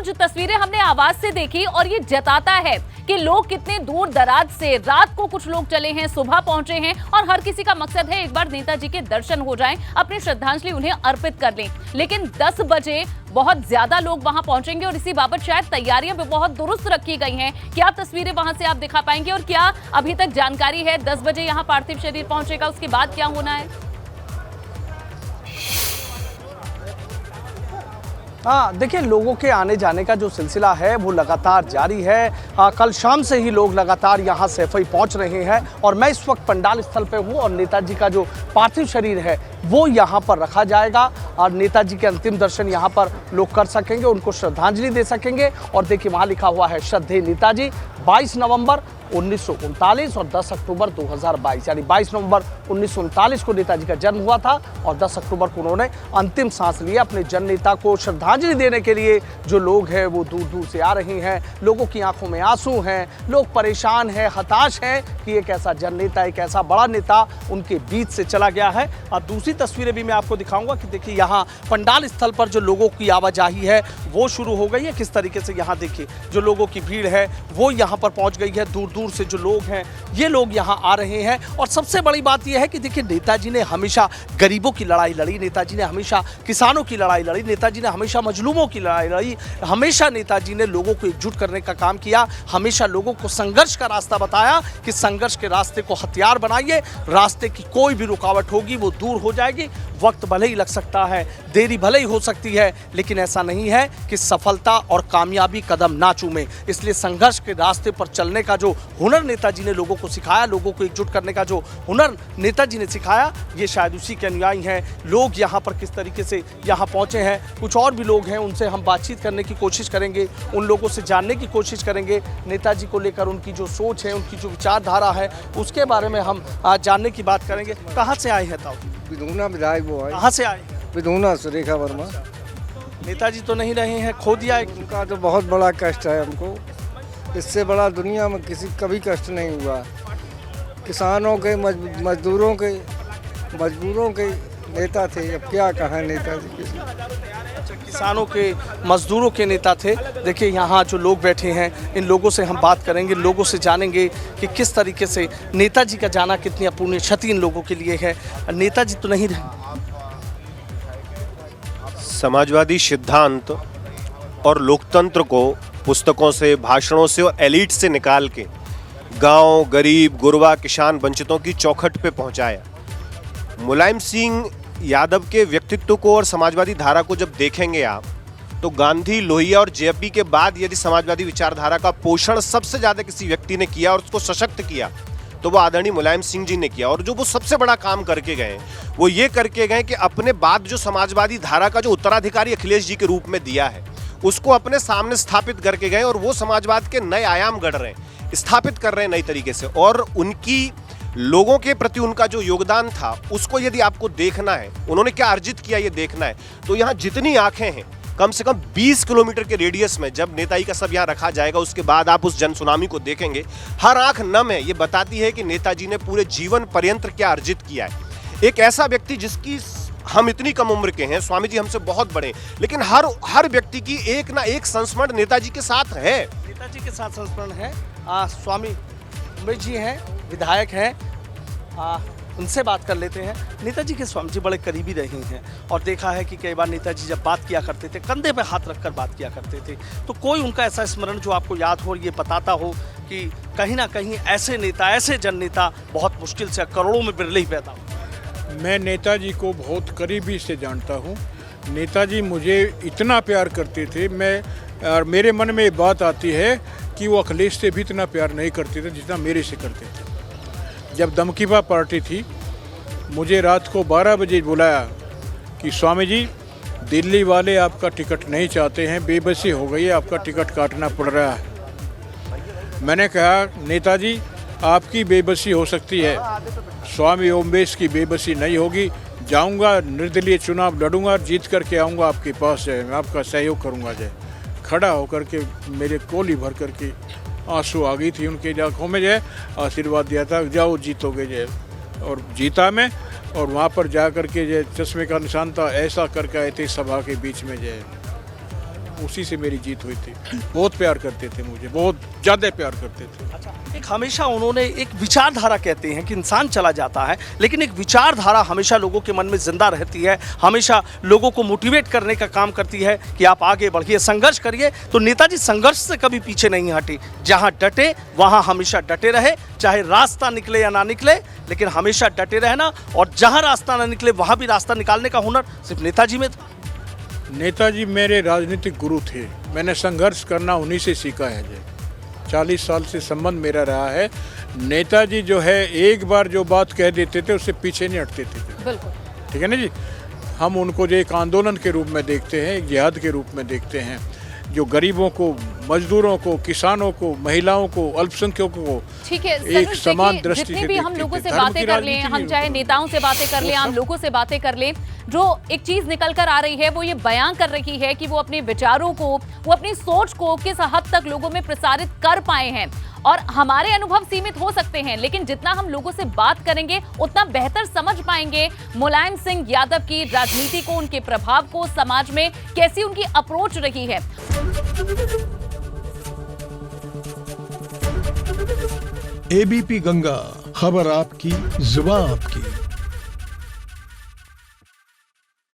कुछ तस्वीरें हमने आवाज से देखी और ये जताता है कि लोग कितने दूर दराज से, रात को कुछ लोग चले हैं, सुबह पहुंचे हैं और हर किसी का मकसद है एक बार नेताजी के दर्शन हो जाएं, अपनी श्रद्धांजलि उन्हें अर्पित कर लें। लेकिन 10 बजे बहुत ज्यादा लोग वहां पहुंचेंगे और इसी बाबत शायद तैयारियां भी बहुत दुरुस्त रखी गई हैं। क्या तस्वीरें वहां से आप दिखा पाएंगे और क्या अभी तक जानकारी है 10 बजे यहां पार्थिव शरीर पहुंचेगा, उसके बाद क्या होना है? हाँ, देखिए, लोगों के आने जाने का जो सिलसिला है वो लगातार जारी है। कल शाम से ही लोग लगातार यहाँ सैफई पहुँच रहे हैं और मैं इस वक्त पंडाल स्थल पे हूँ और नेताजी का जो पार्थिव शरीर है वो यहाँ पर रखा जाएगा और नेताजी के अंतिम दर्शन यहाँ पर लोग कर सकेंगे, उनको श्रद्धांजलि दे सकेंगे। और देखिए, वहाँ लिखा हुआ है श्रद्धेय नेताजी, 22 नवंबर 1939 और 10 अक्टूबर 2022, यानी 22 नवंबर 1939 को नेताजी का जन्म हुआ था और 10 अक्टूबर को उन्होंने अंतिम सांस ली। अपने जन नेता को श्रद्धांजलि देने के लिए जो लोग हैं वो दूर दूर से आ रहे हैं। लोगों की आंखों में आंसू हैं, लोग परेशान हैं, हताश हैं कि एक ऐसा जन नेता, एक ऐसा बड़ा नेता उनके बीच से चला गया है। और दूसरी तस्वीरें भी मैं आपको दिखाऊंगा कि देखिए, यहाँ पंडाल स्थल पर जो लोगों की आवाजाही है वो शुरू हो गई है। किस तरीके से यहाँ देखिए जो लोगों की भीड़ है वो यहाँ पर पहुँच गई है। दूर दूर से जो लोग हैं ये लोग यहाँ आ रहे हैं। और सबसे बड़ी बात यह है कि देखिए, नेताजी ने हमेशा गरीबों की लड़ाई लड़ी, नेताजी ने हमेशा किसानों की लड़ाई लड़ी, नेताजी ने हमेशा मजलूमों की लड़ाई लड़ी, हमेशा नेताजी ने लोगों को एकजुट करने का काम किया, हमेशा लोगों को संघर्ष का रास्ता बताया कि संघर्ष के रास्ते को हथियार बनाइए, रास्ते की कोई भी रुकावट होगी वो दूर हो जाएगी। वक्त भले ही लग सकता है, देरी भले ही हो सकती है, लेकिन ऐसा नहीं है कि सफलता और कामयाबी कदम ना चूमे। इसलिए संघर्ष के रास्ते पर चलने का जो हुनर नेताजी ने लोगों को सिखाया, लोगों को एकजुट करने का जो हुनर नेताजी ने सिखाया, ये शायद उसी के अनुयायी हैं। लोग यहाँ पर किस तरीके से यहाँ पहुँचे हैं, कुछ और भी लोग हैं, उनसे हम बातचीत करने की कोशिश करेंगे, उन लोगों से जानने की कोशिश करेंगे नेताजी को लेकर उनकी जो सोच है, उनकी जो विचारधारा है, उसके बारे में हम जानने की बात करेंगे। कहाँ से आए हैं ताऊ? विधूना विधायक वो है। कहाँ से आए? विधूना से, रेखा वर्मा। नेताजी तो नहीं रहे हैं, खो दिया है। उनका तो बहुत बड़ा कष्ट है हमको, इससे बड़ा दुनिया में किसी कभी कष्ट नहीं हुआ। किसानों के, मजदूरों के, मजबूरों के नेता थे। अब क्या कहा नेताजी के। किसानों के, मजदूरों के नेता थे। देखिए, यहाँ जो लोग बैठे हैं इन लोगों से हम बात करेंगे, लोगों से जानेंगे कि किस तरीके से नेताजी का जाना कितनी अपूर्णीय क्षति इन लोगों के लिए है। नेताजी तो नहीं रहे। समाजवादी सिद्धांत और लोकतंत्र को पुस्तकों से, भाषणों से और एलीट से निकाल के गांव, गरीब, गुरबा, किसान, वंचितों की चौखट पे पहुंचाया। मुलायम सिंह यादव के व्यक्तित्व को और समाजवादी धारा को जब देखेंगे आप, तो गांधी, लोहिया और जेपी के बाद यदि समाजवादी विचारधारा का पोषण सबसे ज़्यादा किसी व्यक्ति ने किया और उसको सशक्त किया तो वो आदरणीय मुलायम सिंह जी ने किया। और जो वो सबसे बड़ा काम करके गए वो ये करके गए कि अपने बाद जो समाजवादी धारा का जो उत्तराधिकारी अखिलेश जी के रूप में दिया है उसको अपने सामने स्थापित करके गए और वो समाजवाद के नए आयाम गढ़ रहे हैं, स्थापित कर रहे हैं नई तरीके से। और उनकी लोगों के प्रति उनका जो योगदान था उसको यदि आपको देखना है, उन्होंने क्या अर्जित किया ये देखना है, तो यहाँ जितनी आंखें हैं, कम से कम 20 किलोमीटर के रेडियस में जब नेताजी का सब यहाँ रखा जाएगा उसके बाद आप उस जन सुनामी को देखेंगे, हर आंख नम है। ये बताती है कि नेताजी ने पूरे जीवन पर्यंत क्या अर्जित किया है। एक ऐसा व्यक्ति जिसकी हम इतनी कम उम्र के हैं, स्वामी जी हमसे बहुत बड़े, लेकिन हर व्यक्ति की एक ना एक संस्मरण नेताजी के साथ है। नेताजी के साथ संस्मरण है। स्वामी उमेश जी हैं, विधायक हैं, उनसे बात कर लेते हैं। नेताजी के स्वामी जी बड़े करीबी रहे हैं और देखा है कि कई बार नेताजी जब बात किया करते थे, कंधे पे हाथ रखकर बात किया करते थे। तो कोई उनका ऐसा स्मरण जो आपको याद हो, ये बताता हो कि कहीं ना कहीं ऐसे नेता, ऐसे जन नेता बहुत मुश्किल से, करोड़ों में बिरले ही पैदा हो। मैं नेताजी को बहुत करीबी से जानता हूँ। नेताजी मुझे इतना प्यार करते थे, और मेरे मन में ये बात आती है कि वो अखिलेश से भी इतना प्यार नहीं करते थे जितना मेरे से करते थे। जब दमकीपा पार्टी थी, मुझे रात को 12 बजे बुलाया कि स्वामी जी, दिल्ली वाले आपका टिकट नहीं चाहते हैं, बेबसी हो गई है, आपका टिकट काटना पड़ रहा है। मैंने कहा, नेताजी आपकी बेबसी हो सकती है, स्वामी ओमवेश की बेबसी नहीं होगी। जाऊंगा, निर्दलीय चुनाव लड़ूंगा, जीत करके आऊँगा आपके पास, है मैं आपका सहयोग करूँगा। जय खड़ा होकर के मेरे कोली भर करके आंसू आ गई थी उनके आँखों में। जय आशीर्वाद दिया था, जाओ जीतोगे। जय और जीता मैं, और वहाँ पर जा कर के जय चश्मे का निशान था, ऐसा करके आए थे सभा के बीच में। जय उसी से मेरी जीत हुई थी। बहुत प्यार करते थे मुझे, बहुत ज़्यादा प्यार करते थे। एक हमेशा उन्होंने एक विचारधारा, कहते हैं कि इंसान चला जाता है लेकिन एक विचारधारा हमेशा लोगों के मन में जिंदा रहती है, हमेशा लोगों को मोटिवेट करने का काम करती है कि आप आगे बढ़िए, संघर्ष करिए। तो नेताजी संघर्ष से कभी पीछे नहीं हटे, जहां डटे वहां हमेशा डटे रहे, चाहे रास्ता निकले या ना निकले, लेकिन हमेशा डटे रहना। और जहां रास्ता ना निकले वहां भी रास्ता निकालने का हुनर सिर्फ नेताजी में था। नेताजी मेरे राजनीतिक गुरु थे, मैंने संघर्ष करना उन्हीं से सीखा है। 40 साल से संबंध मेरा रहा है। नेताजी जो है एक बार जो बात कह देते थे उससे पीछे नहीं हटते थे। बिल्कुल ठीक है ना जी। हम उनको जो एक आंदोलन के रूप में देखते हैं, एक जिहाद के रूप में देखते हैं, जो गरीबों को, मजदूरों को, किसानों को, महिलाओं को, अल्पसंख्यकों को ठीक है। एक सरोज, समान देखिए, दृष्टि से जितने भी हम देखते लोगों थे। से धर्म बातें की कर लें, राजनीति हम नहीं चाहे होती। नेताओं से बातें कर लें, आम लोगों से बातें कर लें, जो एक चीज निकल कर आ रही है वो ये बयां कर रही है कि वो अपने विचारों को, वो अपनी सोच को किस हद तक लोगों में प्रसारित कर पाए हैं। और हमारे अनुभव सीमित हो सकते हैं, लेकिन जितना हम लोगों से बात करेंगे उतना बेहतर समझ पाएंगे मुलायम सिंह यादव की राजनीति को, उनके प्रभाव को, समाज में कैसी उनकी अप्रोच रही है। एबीपी गंगा, खबर आपकी, जुबान आपकी।